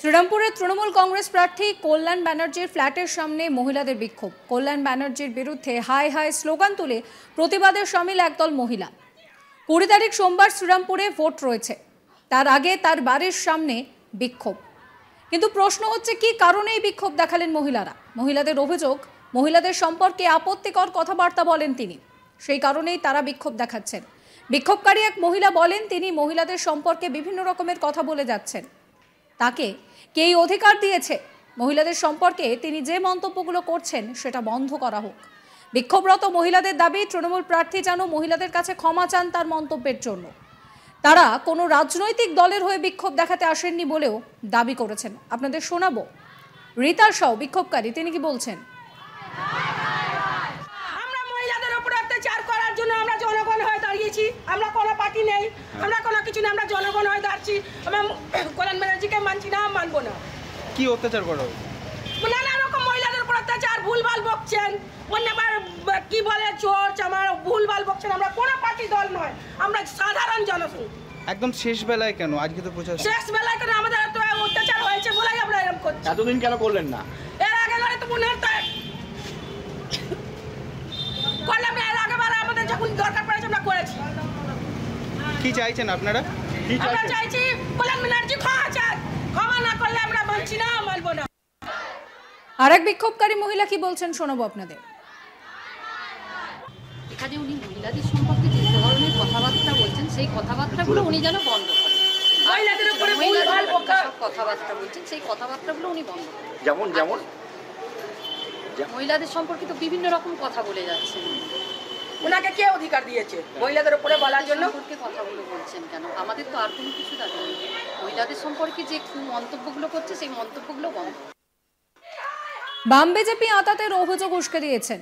শ্রীরামপুরের তৃণমূল কংগ্রেস প্রার্থী কল্যাণ ব্যানার্জির ফ্ল্যাটের সামনে মহিলাদের বিক্ষোভ। কল্যাণ ব্যানার্জির বিরুদ্ধে হাই হাই স্লোগান তুলে প্রতিবাদে সামিল একদল মহিলা। 20 তারিখ সোমবার শ্রীরামপুরে ভোট রয়েছে, তার আগে তার বাড়ির সামনে বিক্ষোভ। কিন্তু প্রশ্ন হচ্ছে কি কারণে এই বিক্ষোভ দেখালেন মহিলারা। মহিলাদের অভিযোগ, মহিলাদের সম্পর্কে আপত্তিকর কথাবার্তা বলেন তিনি, সেই কারণেই তারা বিক্ষোভ দেখাচ্ছেন। বিক্ষোভকারী এক মহিলা বলেন তিনি মহিলাদের সম্পর্কে বিভিন্ন রকমের কথা বলে যাচ্ছেন, তাকে কে অধিকার দিয়েছে মহিলাদের সম্পর্কে তিনি যে মন্তব্যগুলো করছেন সেটা বন্ধ করা হোক। বিক্ষোভরত মহিলাদের দাবি তৃণমূল প্রার্থী যেন মহিলাদের কাছে ক্ষমা চান তার মন্তব্যের জন্য। তারা কোনো রাজনৈতিক দলের হয়ে বিক্ষোভ দেখাতে আসেননি বলেও দাবি করেছেন। আপনাদের শোনাবো রীতা সাউ, বিক্ষোভকারী, তিনি কি বলছেন। আমরা মহিলাদের উপর অত্যাচার করার জন্য আমরা জনগণ হয়ে দাঁড়িয়েছি। আমরা কোনো পার্টি নেই, আমরা কোনো কিছু নেই, আমরা জনগণ হয়ে দাঁড়িয়েছি। আমরা কল্যাণ ব্যানার্জিকে মানছি না, মানবো না। কি অত্যাচার করা হবে? নানা রকম মহিলাদের উপর অত্যাচার, ভুলভাল বকছেন, অন্যবার কি বলে চোর চামার, ভুলভাল বকছেন। আমরা কোনো পার্টি দল নয়, আমরা সাধারণ জনগণ। একদম শেষ বেলায় কেন? আজকে তো প্রচার শেষ বেলায় কেন? আমাদের এত অত্যাচার হয়েছে বলেই আমরা এরকম করছি। এতদিন কেন করলেন না? এর আগে ধরে তো মনে হতো করলাম, এর আগেবার আমাদের যখন দরকার পড়েছে আমরা করেছি। কি চাইছেন আপনারা? আমরা চাইছি কল্যাণ ব্যানার্জি ক্ষমা চান, ক্ষমা না করলে আমরা মানছি না, মানবো না। আরেক বিক্ষোভকারী মহিলা কি বলছেন শোনাবো আপনাদের। এখানে উনি মহিলাদের সম্পর্কে যে ধরনের কথাবার্তা বলছেন সেই কথাবার্তাগুলো উনি যেন বন্ধ করেন। মহিলাদের উপরে ভুলভাল কথাবার্তা বলছেন সেই কথাবার্তাগুলো উনি বন্ধ করেন। যেমন যেমন মহিলাদের সম্পর্কে তো বিভিন্ন রকম কথা বলে যাচ্ছেন। ওনাকে কে অধিকার দিয়েছে মহিলাদের উপরে বলার জন্য? সম্পর্কে কথাগুলো বলছেন কেন? আমাদের তো আর কোনো কিছু দাবি নেই। মহিলাদের সম্পর্কে যে মন্তব্যগুলো করছে সেই মন্তব্যগুলো বন্ধ। বাম বিজেপি আঁতাতের অভিযোগ উস্কে দিয়েছেন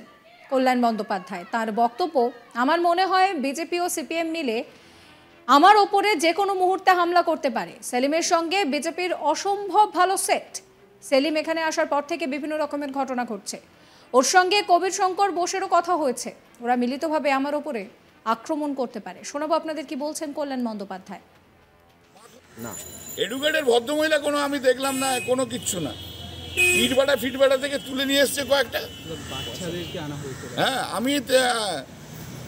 কল্যাণ বন্দ্যোপাধ্যায়। তার বক্তব্য, আমার মনে হয় বিজেপি ও সিপিএম মিলে আমার ওপরে যে কোনো মুহূর্তে হামলা করতে পারে। সেলিমের সঙ্গে বিজেপির অসম্ভব ভালো সেট। সেলিম এখানে আসার পর থেকে বিভিন্ন রকমের ঘটনা ঘটছে। ওর সঙ্গে কবির শঙ্কর বোসেরও কথা হয়েছে, ওরা মিলিতভাবে আমার ওপরে আক্রমণ করতে পারে। শোনাবো আপনাদের কি বলছেন কল্যাণ বন্দ্যোপাধ্যায়। না, এডুকেটেড ভদ্রমহিলা কোনো আমি দেখলাম না, কোনো কিচ্ছু না। ইটবাটা ফিটবাটা থেকে তুলে নিয়ে এসছে কয়েকটা। হ্যাঁ, আমি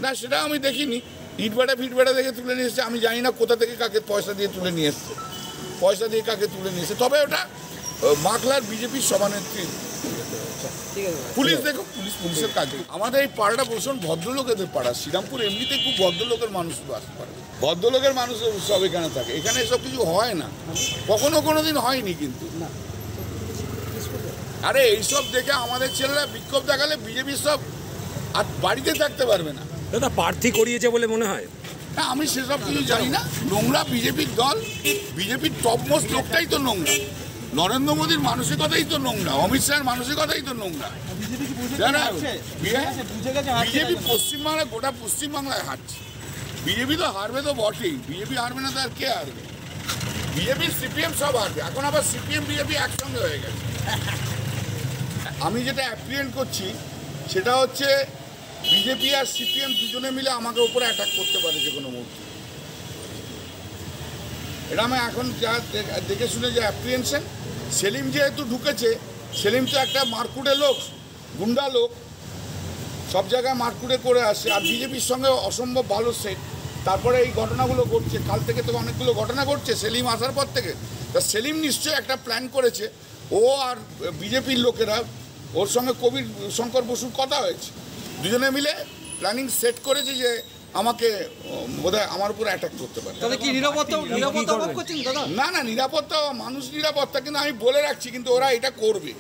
না সেটা আমি দেখিনি। ইটবাটা ফিটবাটা থেকে তুলে নিয়ে এসছে, আমি জানি না কোথা থেকে কাকে পয়সা দিয়ে তুলে নিয়ে এসছে, পয়সা দিয়ে কাকে তুলে নিয়ে এসছে। তবে ওটা মাখলার বিজেপির সভানেত্রী। পুলিশ দেখো, পুলিশের কাজ। আমাদের এই পাড়াটা ভীষণ ভদ্রলোকেদের পাড়া। শ্রীরামপুর এমনিতেই খুব ভদ্রলোকের মানুষ বাস করে, ভদ্রলোকের মানুষ সব এখানে থাকে। এখানে এসব কিছু হয় না, কখনো কোনোদিন হয়নি। কিন্তু আরে এইসব দেখে আমাদের ছেলেরা বিক্ষোভ দেখালে বিজেপির সব আর বাড়িতে থাকতে পারবে না। দাদা, প্রার্থী করিয়েছে বলে মনে হয়? হ্যাঁ, আমি সেসব কিছু জানি না। নোংরা বিজেপির দল, বিজেপির টপমোস্ট লোকটাই তো নোংরা। নরেন্দ্র মোদীর মানসিকতাই তো নোংরা, অমিত শাহের মানসিকতাই তো নোংরা। বিজেপি পশ্চিমবাংলা, গোটা পশ্চিমবাংলায় হারছে। বিজেপি তো হারবে তো বটেই, বিজেপি হারবে না তো আর কে হারবে? বিজেপি সিপিএম সব হারবে। এখন আবার সিপিএম বিজেপি একসঙ্গে হয়ে গেছে। আমি যেটা অ্যাপ্রিহেন্ড করছি সেটা হচ্ছে বিজেপি আর সিপিএম দুজনে মিলে আমাকে উপরে অ্যাটাক করতে পারে যে কোনো মুহূর্তে। এটা আমি এখন যা দেখে শুনে যে অ্যাপ্রিহেনশন। সেলিম যেহেতু ঢুকেছে, সেলিম তো একটা মারকুটে লোক, গুন্ডা লোক, সব জায়গায় মারকুটে করে আসে। আর বিজেপির সঙ্গে অসম্ভব ভালো সেট। তারপরে এই ঘটনাগুলো ঘটছে, কাল থেকে তো অনেকগুলো ঘটনা ঘটছে সেলিম আসার পর থেকে। তা সেলিম নিশ্চয়ই একটা প্ল্যান করেছে। ও আর বিজেপির লোকেরা, ওর সঙ্গে কবির শঙ্কর বসুর কথা হয়েছে, দুজনে মিলে প্ল্যানিং সেট করেছে যে আমাকে বোধহয় আমার উপর অ্যাটাক করতে পারে। না না, নিরাপত্তা, মানুষ নিরাপত্তা, কিন্তু আমি বলে রাখছি কিন্তু ওরা এটা করবে।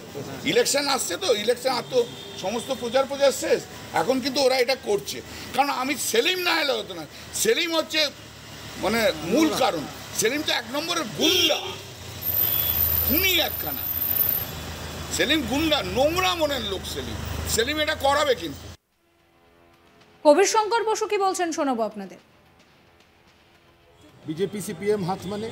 ইলেকশন আসছে তো, ইলেকশন আর তো সমস্ত প্রচার শেষ, এখন কিন্তু ওরা এটা করছে। কারণ আমি সেলিম না হলে হতো না। সেলিম হচ্ছে মানে মূল কারণ। সেলিম তো 1 নম্বরের গুন্ডা, খুনি একখানা। সেলিম গুন্ডা, নোংরা মনের লোক সেলিম। সেলিম এটা করাবে। কিন্তু কবির শঙ্কর বসু কি বলছেন শোনাবো আপনাদের। বিজেপি সিপিএম হাত মানে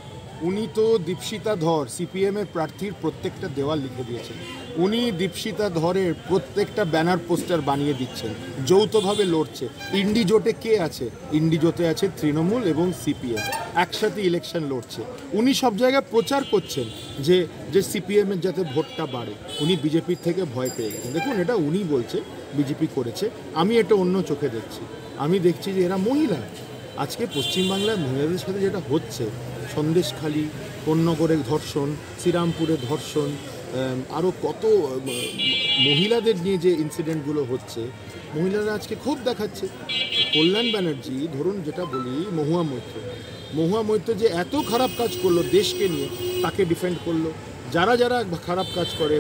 উনি তো দীপশিতা ধর সিপিএমের প্রার্থীর প্রত্যেকটা দেওয়াল লিখে দিয়েছেন। উনি দীপশিতা ধরের প্রত্যেকটা ব্যানার পোস্টার বানিয়ে দিচ্ছেন, যৌথভাবে লড়ছে। ইন্ডি জোটে কে আছে? ইন্ডি জোটে আছে তৃণমূল এবং সিপিএম, একসাথে ইলেকশন লড়ছে। উনি সব জায়গায় প্রচার করছেন যে যে সিপিএমের যাতে ভোটটা বাড়ে। উনি বিজেপির থেকে ভয় পেয়ে গেছেন। দেখুন, এটা উনি বলছে বিজেপি করেছে, আমি এটা অন্য চোখে দেখছি। আমি দেখছি যে এরা মহিলা। আজকে পশ্চিমবাংলায় মহিলাদের সাথে যেটা হচ্ছে, সন্দেশখালি, কোন্নগরে ধর্ষণ, শ্রীরামপুরে ধর্ষণ, আরও কত মহিলাদের নিয়ে যে ইনসিডেন্টগুলো হচ্ছে, মহিলারা আজকে ক্ষোভ দেখাচ্ছে। কল্যাণ ব্যানার্জি ধরুন, যেটা বলি, মহুয়া মৈত্র যে এত খারাপ কাজ করলো দেশকে নিয়ে, তাকে ডিফেন্ড করলো। যারা যারা খারাপ কাজ করে,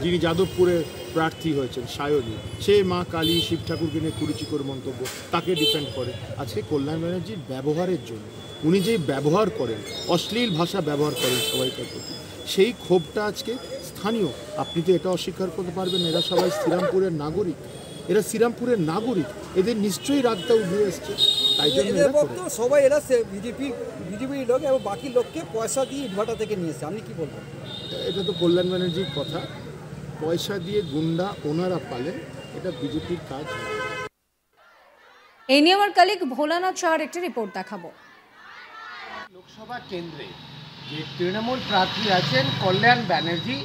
যিনি যাদবপুরে প্রার্থী হয়েছেন সায়নী, সে মা কালী, শিব ঠাকুরকে নিয়ে কুরুচিকর মন্তব্য, তাকে ডিফেন্ড করে। আজকে কল্যাণ ব্যানার্জির ব্যবহারের জন্য, উনি যে ব্যবহার করেন, অশ্লীল ভাষা ব্যবহার করেন সবাইকার প্রতি, সেই ক্ষোভটা আজকে স্থানীয়। আপনি তো এটা অস্বীকার করতে পারবেন, এরা সবাই শ্রীরামপুরের নাগরিক, এদের নিশ্চয়ই রাগটা উঠে এসছে। তাই জন্য সবাই এরা বিজেপির লোক এবং বাকি লোককে পয়সা দিয়ে ইটভাটা থেকে নিয়েছে। আপনি কি বলবেন? এটা তো কল্যাণ ব্যানার্জির কথা, পয়সা দিয়ে গুন্ডা ওনারা পালেন, এটা বিজেপির কাজ। এই নিয়ে আমার কলিগ ভোলানাথ শাহর একটি রিপোর্ট দেখাবো। লোকসভা কেন্দ্রে যে তৃণমূল প্রার্থী আছেন কল্যাণ ব্যানার্জি,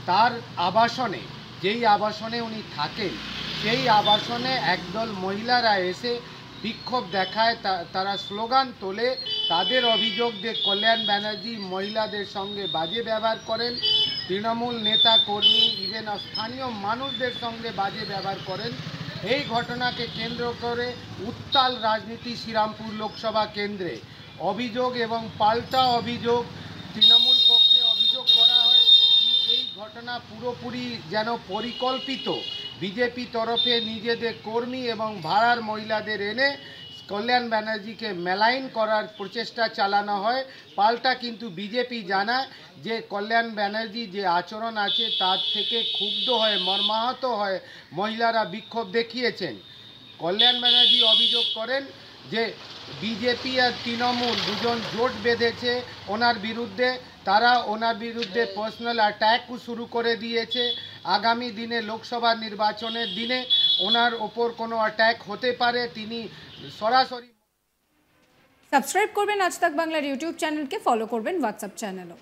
তার আবাসনে, যেই আবাসনে উনি থাকেন, সেই আবাসনে একদল মহিলারা এসে বিক্ষোভ দেখায়, তারা স্লোগান তোলে। তাদের অভিযোগ যে কল্যাণ ব্যানার্জি মহিলাদের সঙ্গে বাজে ব্যবহার করেন, তৃণমূল নেতা কর্মী, ইভেন স্থানীয় মানুষদের সঙ্গে বাজে ব্যবহার করেন। এই ঘটনাকে কেন্দ্র করে উত্তাল রাজনীতি শ্রীরামপুর লোকসভা কেন্দ্রে। অভিযোগ এবং পাল্টা অভিযোগ, তৃণমূল পক্ষে অভিযোগ করা হয় এই ঘটনা পুরোপুরি যেন পরিকল্পিত। বিজেপি তরফে নিজেদের কর্মী এবং ভাড়ার মহিলাদের এনে কল্যাণ ব্যানার্জিকে মেলাইন করার প্রচেষ্টা চালানো হয়। পাল্টা কিন্তু বিজেপি জানায় যে কল্যাণ ব্যানার্জি যে আচরণ আছে তার থেকে ক্ষুব্ধ হয়ে, মর্মাহত হয়ে মহিলারা বিক্ষোভ দেখিয়েছেন। কল্যাণ ব্যানার্জি অভিযোগ করেন যে বিজেপি আর তৃণমূল দুজন জোট বেঁধেছে ওনার বিরুদ্ধে, তারা ওনার বিরুদ্ধে পার্সোনাল অ্যাট্যাকও শুরু করে দিয়েছে। আগামী দিনে লোকসভা নির্বাচনের দিনে ওনার ওপর কোনো অ্যাট্যাক হতে পারে, তিনি সরাসরি। সাবস্ক্রাইব করবেন আজ তাক বাংলার ইউটিউব চ্যানেলকে, ফলো করবেন হোয়াটসঅ্যাপ চ্যানেলও।